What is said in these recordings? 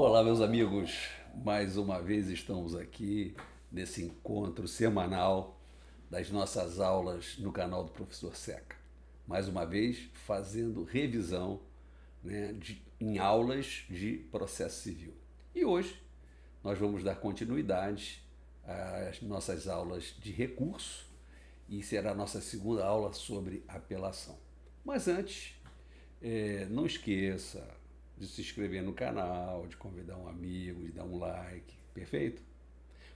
Olá, meus amigos. Mais uma vez estamos aqui nesse encontro semanal das nossas aulas no canal do Professor Seca. Mais uma vez fazendo revisão, né, em aulas de processo civil. E hoje nós vamos dar continuidade às nossas aulas de recurso e será a nossa segunda aula sobre apelação. Mas antes, não esqueça de se inscrever no canal, de convidar um amigo, de dar um like, perfeito?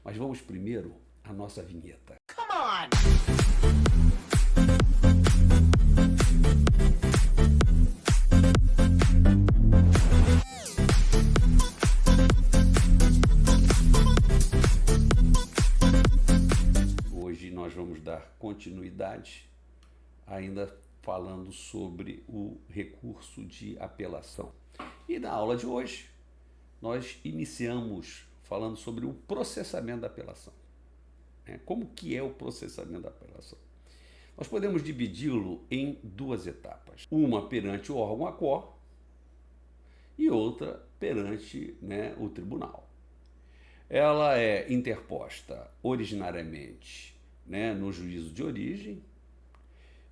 Mas vamos primeiro à nossa vinheta. Come on! Hoje nós vamos dar continuidade ainda falando sobre o recurso de apelação. E na aula de hoje, nós iniciamos falando sobre o processamento da apelação. Como que é o processamento da apelação? Nós podemos dividi-lo em duas etapas. Uma perante o órgão ACOR e outra perante, o tribunal. Ela é interposta originariamente, no juízo de origem,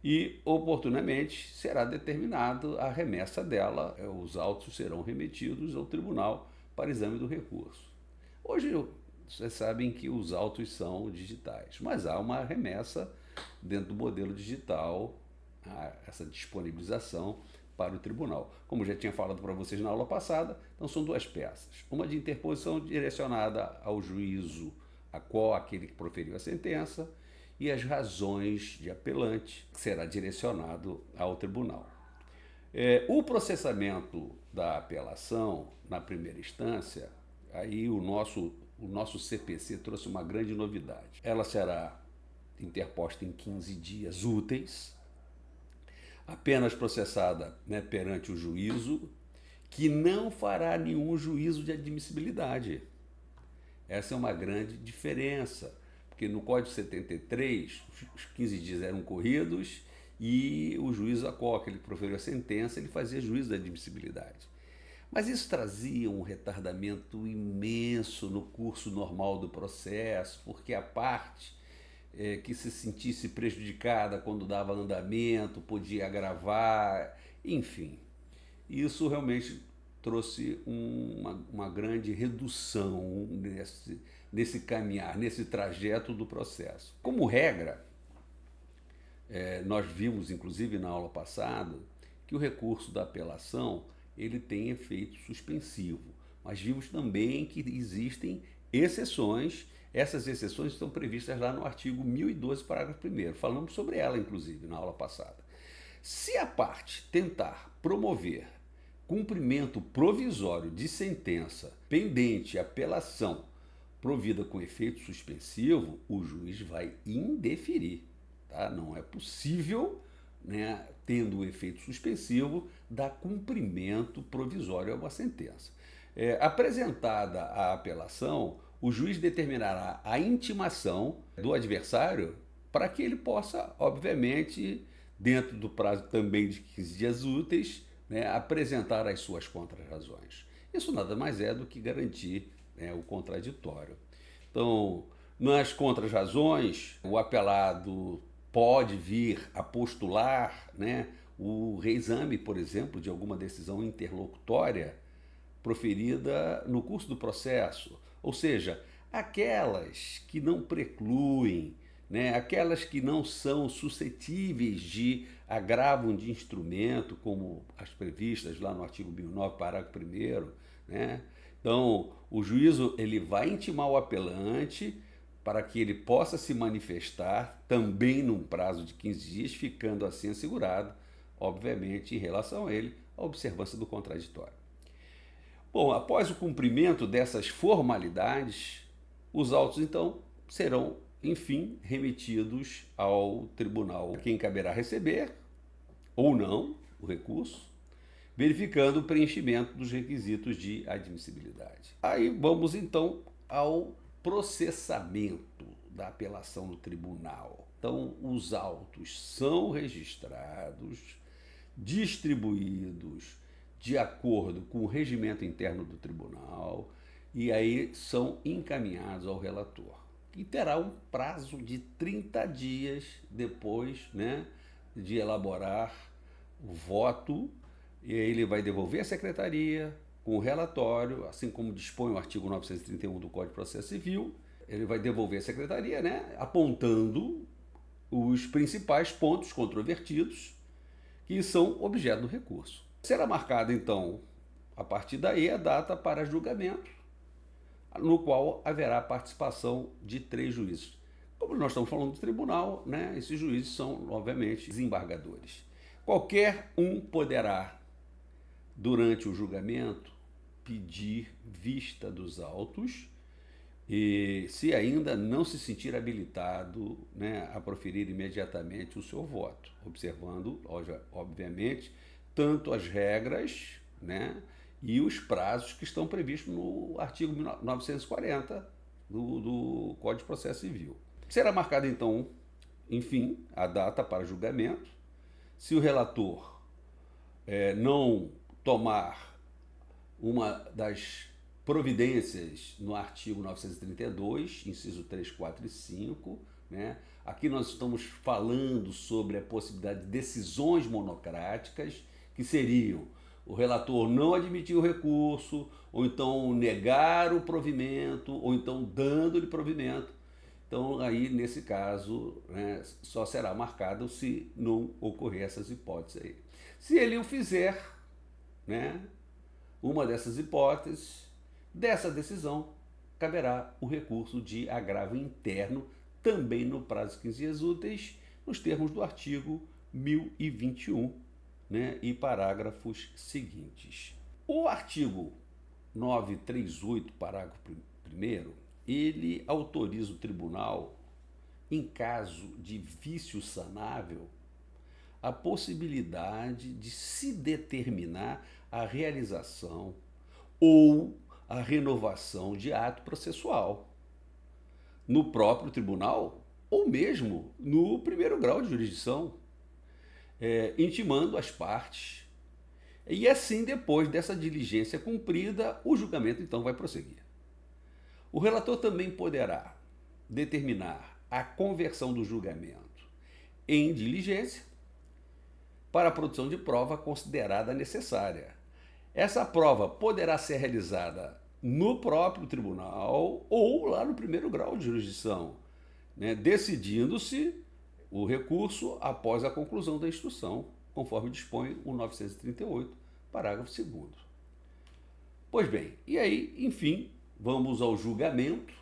e, oportunamente, será determinado a remessa dela, os autos serão remetidos ao tribunal para exame do recurso. Hoje, vocês sabem que os autos são digitais, mas há uma remessa dentro do modelo digital, essa disponibilização para o tribunal. Como já tinha falado para vocês na aula passada, então são duas peças. Uma de interposição direcionada ao juízo, aquele que proferiu a sentença, e as razões de apelante, que será direcionado ao tribunal. O processamento da apelação, na primeira instância, aí o nosso CPC trouxe uma grande novidade. Ela será interposta em 15 dias úteis, apenas processada, perante o juízo, que não fará nenhum juízo de admissibilidade. Essa é uma grande diferença. Porque no Código 73, os 15 dias eram corridos e o juiz ACOR, ele proferiu a sentença, ele fazia juízo da admissibilidade. Mas isso trazia um retardamento imenso no curso normal do processo, porque a parte que se sentisse prejudicada quando dava andamento, podia agravar, enfim. Isso realmente trouxe uma grande redução nesse caminhar, nesse trajeto do processo. Como regra, nós vimos, inclusive na aula passada, que o recurso da apelação ele tem efeito suspensivo, mas vimos também que existem exceções. Essas exceções estão previstas lá no artigo 1012, parágrafo 1º. Falamos sobre ela, inclusive, na aula passada. Se a parte tentar promover cumprimento provisório de sentença pendente apelação provida com efeito suspensivo, o juiz vai indeferir. Tá? Não é possível, tendo o efeito suspensivo, dar cumprimento provisório a uma sentença. Apresentada a apelação, o juiz determinará a intimação do adversário para que ele possa, obviamente, dentro do prazo também de 15 dias úteis, apresentar as suas contrarrazões. Isso nada mais é do que garantir o contraditório. Então, nas contrarrazões, o apelado pode vir a postular o reexame, por exemplo, de alguma decisão interlocutória proferida no curso do processo, ou seja, aquelas que não precluem, aquelas que não são suscetíveis de agravo de instrumento, como as previstas lá no artigo 1009, parágrafo 1º. Então, o juízo ele vai intimar o apelante para que ele possa se manifestar também num prazo de 15 dias, ficando assim assegurado, obviamente, em relação a ele, a observância do contraditório. Bom, após o cumprimento dessas formalidades, os autos, então, serão enfim, remetidos ao tribunal, quem caberá receber ou não o recurso, verificando o preenchimento dos requisitos de admissibilidade. Aí vamos então ao processamento da apelação no tribunal. Então, os autos são registrados, distribuídos de acordo com o regimento interno do tribunal e aí são encaminhados ao relator, que terá um prazo de 30 dias depois, né, de elaborar o voto, e aí ele vai devolver à secretaria com o relatório, assim como dispõe o artigo 931 do Código de Processo Civil. Ele vai devolver à secretaria, né, apontando os principais pontos controvertidos que são objeto do recurso. Será marcada, então, a partir daí, a data para julgamento, no qual haverá a participação de 3 juízes. Como nós estamos falando do tribunal, né, esses juízes são, obviamente, desembargadores. Qualquer um poderá, durante o julgamento, pedir vista dos autos e, se ainda não se sentir habilitado, né, a proferir imediatamente o seu voto, observando, obviamente, tanto as regras, né, e os prazos que estão previstos no artigo 940 do Código de Processo Civil. Será marcada, então, enfim, a data para julgamento. Se o relator não tomar uma das providências no artigo 932, inciso 3, 4 e 5, né? Aqui nós estamos falando sobre a possibilidade de decisões monocráticas, que seriam o relator não admitir o recurso, ou então negar o provimento, ou então dando-lhe provimento. Então, aí, nesse caso, né, só será marcado se não ocorrer essas hipóteses aí. Se ele o fizer, né, uma dessas hipóteses, dessa decisão, caberá o recurso de agravo interno, também no prazo de 15 dias úteis, nos termos do artigo 1021, né, e parágrafos seguintes. O artigo 938, parágrafo 1º, ele autoriza o tribunal, em caso de vício sanável, a possibilidade de se determinar a realização ou a renovação de ato processual no próprio tribunal ou mesmo no primeiro grau de jurisdição, intimando as partes. E assim, depois dessa diligência cumprida, o julgamento então vai prosseguir. O relator também poderá determinar a conversão do julgamento em diligência para a produção de prova considerada necessária. Essa prova poderá ser realizada no próprio tribunal ou lá no primeiro grau de jurisdição, né, decidindo-se o recurso após a conclusão da instrução, conforme dispõe o 938, parágrafo 2º. Pois bem, e aí, enfim, vamos ao julgamento.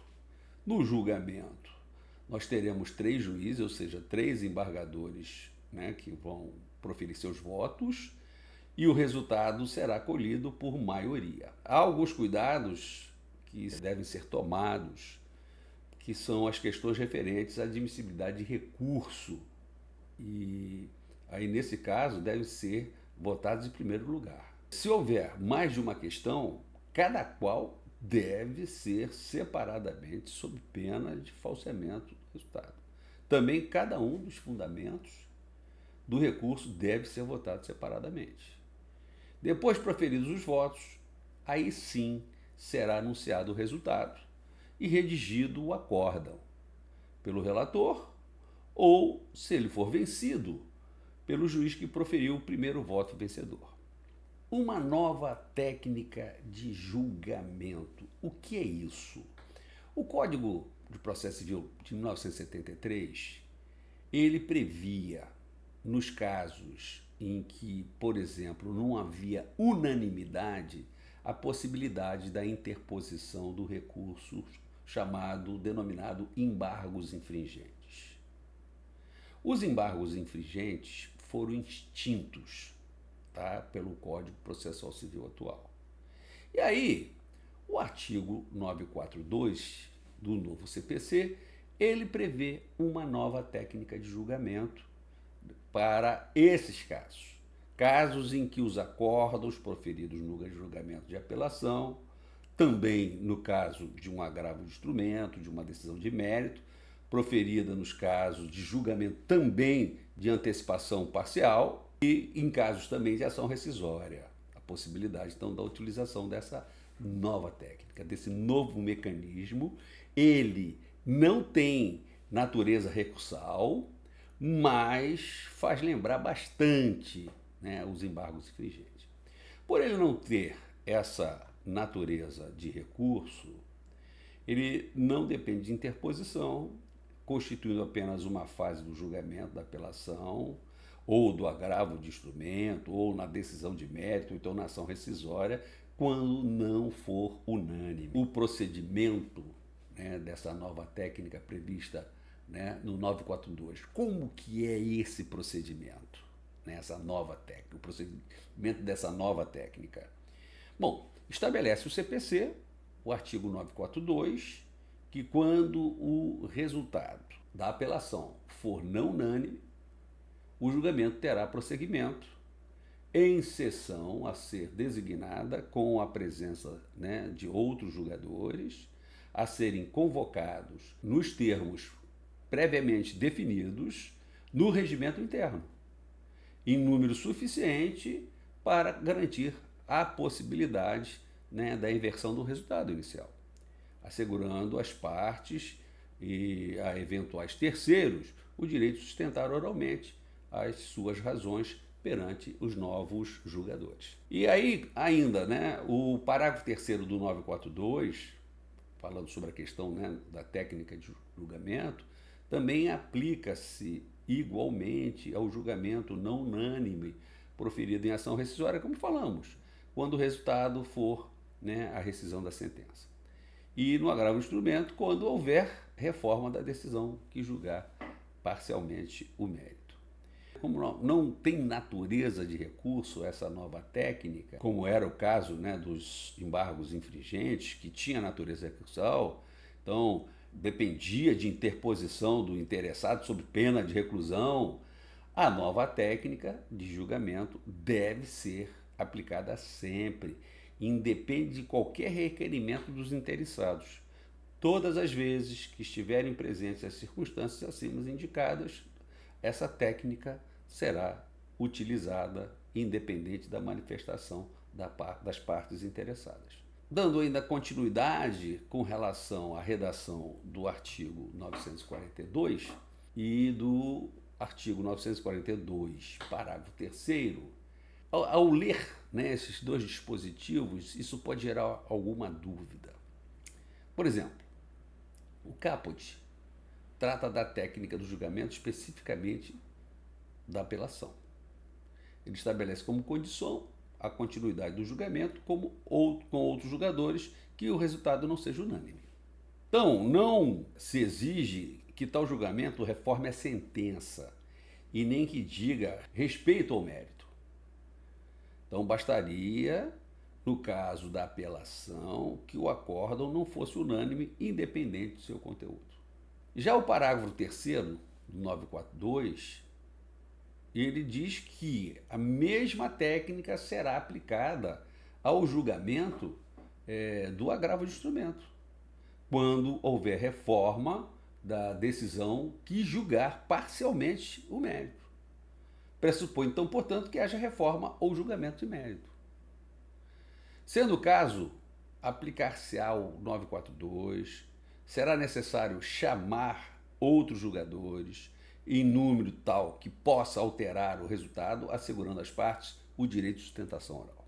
No julgamento, nós teremos 3 juízes, ou seja, 3 embargadores, né, que vão proferir seus votos, e o resultado será colhido por maioria. Há alguns cuidados que devem ser tomados, que são as questões referentes à admissibilidade de recurso. E aí, nesse caso, devem ser votados em primeiro lugar. Se houver mais de uma questão, cada qual deve ser separadamente sob pena de falseamento do resultado. Também cada um dos fundamentos do recurso deve ser votado separadamente. Depois proferidos os votos, aí sim será anunciado o resultado e redigido o acórdão pelo relator ou, se ele for vencido, pelo juiz que proferiu o primeiro voto vencedor. Uma nova técnica de julgamento. O que é isso? O Código de Processo Civil de 1973, ele previa, nos casos em que, por exemplo, não havia unanimidade, a possibilidade da interposição do recurso denominado embargos infringentes. Os embargos infringentes foram extintos, tá, pelo Código Processual Civil atual. E aí, o artigo 942 do novo CPC, ele prevê uma nova técnica de julgamento para esses casos. Casos em que os acórdãos proferidos no julgamento de apelação, também no caso de um agravo de instrumento, de uma decisão de mérito, proferida nos casos de julgamento também de antecipação parcial e em casos também de ação rescisória, possibilidade, então, da utilização dessa nova técnica, desse novo mecanismo. Ele não tem natureza recursal, mas faz lembrar bastante, né, os embargos infringentes. Por ele não ter essa natureza de recurso, ele não depende de interposição, constituindo apenas uma fase do julgamento da apelação, ou do agravo de instrumento, ou na decisão de mérito, ou então na ação rescisória, quando não for unânime. O procedimento, né, dessa nova técnica prevista, né, no 942, como que é esse procedimento, né, essa nova técnica, o procedimento dessa nova técnica? Bom, estabelece o CPC, o artigo 942, que quando o resultado da apelação for não unânime, o julgamento terá prosseguimento em sessão a ser designada com a presença, né, de outros julgadores a serem convocados nos termos previamente definidos no regimento interno, em número suficiente para garantir a possibilidade, né, da inversão do resultado inicial, assegurando às partes e a eventuais terceiros o direito de sustentar oralmente as suas razões perante os novos julgadores. E aí, ainda, né, o parágrafo 3º do 942, falando sobre a questão, né, da técnica de julgamento, também aplica-se igualmente ao julgamento não unânime proferido em ação rescisória, como falamos, quando o resultado for, né, a rescisão da sentença. E no agravo do instrumento, quando houver reforma da decisão que julgar parcialmente o mérito. Como não tem natureza de recurso essa nova técnica, como era o caso, né, dos embargos infringentes, que tinha natureza recursal, então dependia de interposição do interessado sob pena de reclusão, a nova técnica de julgamento deve ser aplicada sempre, independe de qualquer requerimento dos interessados. Todas as vezes que estiverem presentes as circunstâncias acima indicadas, essa técnica será utilizada independente da manifestação das partes interessadas. Dando ainda continuidade com relação à redação do artigo 942 e do artigo 942, parágrafo 3º, ao ler, né, esses dois dispositivos, isso pode gerar alguma dúvida. Por exemplo, o caput trata da técnica do julgamento especificamente da apelação. Ele estabelece como condição a continuidade do julgamento com outros julgadores que o resultado não seja unânime. Então, não se exige que tal julgamento reforme a sentença e nem que diga respeito ao mérito. Então, bastaria, no caso da apelação, que o acórdão não fosse unânime, independente do seu conteúdo. Já o parágrafo 3º do 942, ele diz que a mesma técnica será aplicada ao julgamento do agravo de instrumento, quando houver reforma da decisão que julgar parcialmente o mérito. Pressupõe, então, portanto, que haja reforma ou julgamento de mérito. Sendo o caso, aplicar-se-á o 942, será necessário chamar outros julgadores em número tal que possa alterar o resultado, assegurando às partes o direito de sustentação oral.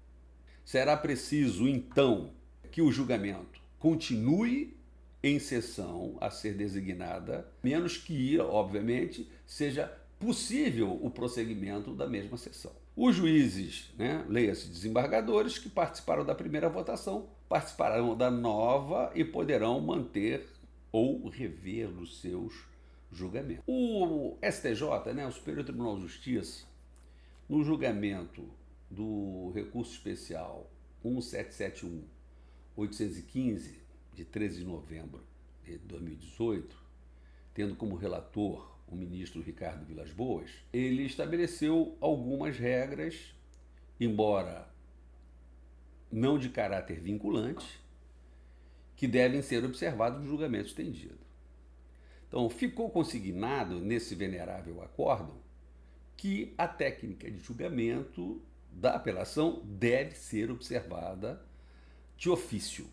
Será preciso, então, que o julgamento continue em sessão a ser designada, menos que, obviamente, seja possível o prosseguimento da mesma sessão. Os juízes, né, leia-se desembargadores, que participaram da primeira votação, participarão da nova e poderão manter ou rever os seus julgamentos. O STJ, né, o Superior Tribunal de Justiça, no julgamento do recurso especial 1771-815, de 13 de novembro de 2018, tendo como relator o ministro Ricardo Vilas Boas, ele estabeleceu algumas regras, embora não de caráter vinculante, que devem ser observados no julgamento estendido. Então, ficou consignado nesse venerável acórdão que a técnica de julgamento da apelação deve ser observada de ofício,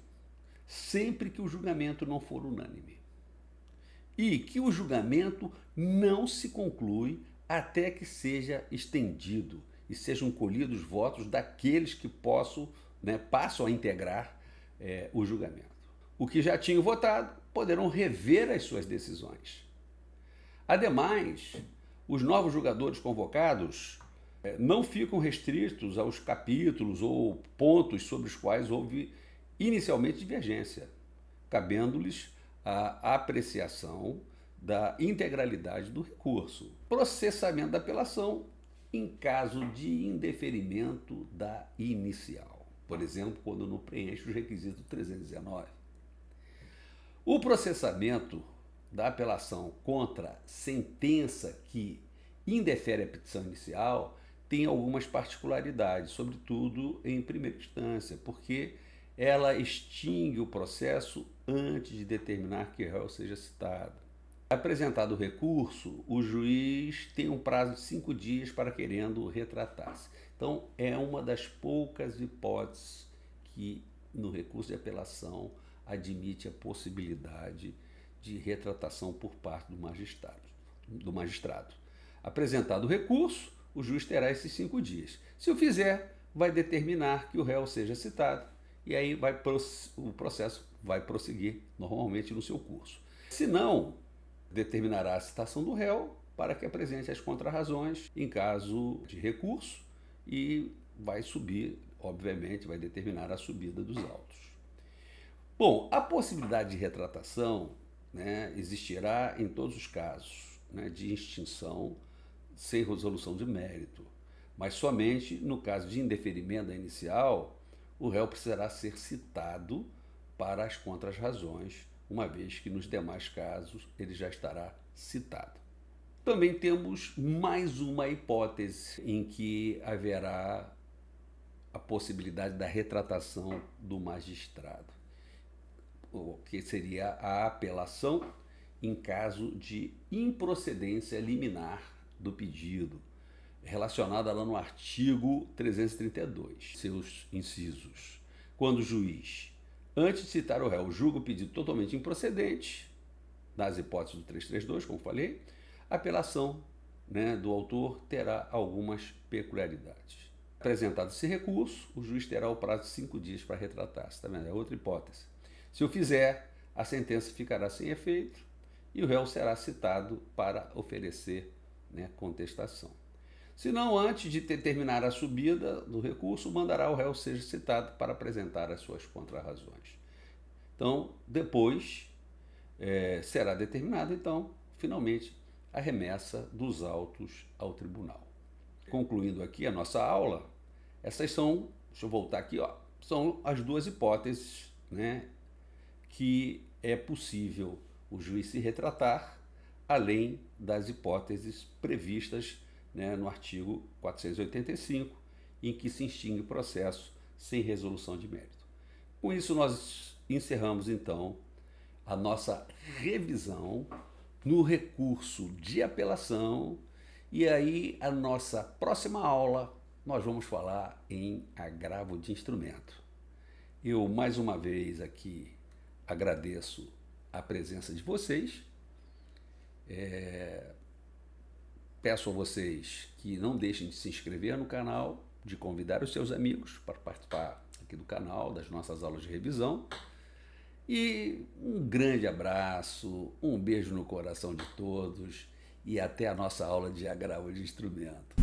sempre que o julgamento não for unânime. E que o julgamento não se conclui até que seja estendido e sejam colhidos votos daqueles que passam a integrar o julgamento. O que já tinham votado poderão rever as suas decisões. Ademais, os novos julgadores convocados não ficam restritos aos capítulos ou pontos sobre os quais houve inicialmente divergência, cabendo-lhes a apreciação da integralidade do recurso, processamento da apelação em caso de indeferimento da inicial, por exemplo, quando não preenche os requisitos 319. O processamento da apelação contra sentença que indefere a petição inicial tem algumas particularidades, sobretudo em primeira instância, porque ela extingue o processo antes de determinar que o réu seja citado. Apresentado o recurso, o juiz tem um prazo de 5 dias para querendo retratar-se. Então, é uma das poucas hipóteses que no recurso de apelação admite a possibilidade de retratação por parte do magistrado. Apresentado o recurso, o juiz terá esses 5 dias. Se o fizer, vai determinar que o réu seja citado e aí o processo vai prosseguir normalmente no seu curso. Se não, determinará a citação do réu para que apresente as contrarrazões em caso de recurso e vai subir, obviamente, vai determinar a subida dos autos. Bom, a possibilidade de retratação existirá em todos os casos de extinção sem resolução de mérito, mas somente no caso de indeferimento da inicial, o réu precisará ser citado para as contrarrazões, uma vez que nos demais casos ele já estará citado. Também temos mais uma hipótese em que haverá a possibilidade da retratação do magistrado, o que seria a apelação em caso de improcedência liminar do pedido, relacionada lá no artigo 332, seus incisos. Quando o juiz, antes de citar o réu, julga o pedido totalmente improcedente, nas hipóteses do 332, como falei, a apelação do autor terá algumas peculiaridades. Apresentado esse recurso, o juiz terá o prazo de 5 dias para retratar-se. Tá vendo? É outra hipótese. Se o fizer, a sentença ficará sem efeito e o réu será citado para oferecer contestação. Se não, antes de determinar a subida do recurso, mandará o réu seja citado para apresentar as suas contrarrazões. Então, depois será determinada, então, finalmente, a remessa dos autos ao tribunal. Concluindo aqui a nossa aula, essas são, deixa eu voltar aqui, são as duas hipóteses que é possível o juiz se retratar, além das hipóteses previstas no artigo 485, em que se extingue o processo sem resolução de mérito. Com isso, nós encerramos, então, a nossa revisão no recurso de apelação, e aí a nossa próxima aula nós vamos falar em agravo de instrumento. Eu, mais uma vez, aqui agradeço a presença de vocês. Peço a vocês que não deixem de se inscrever no canal, de convidar os seus amigos para participar aqui do canal, das nossas aulas de revisão. E um grande abraço, um beijo no coração de todos e até a nossa aula de agravo de instrumento.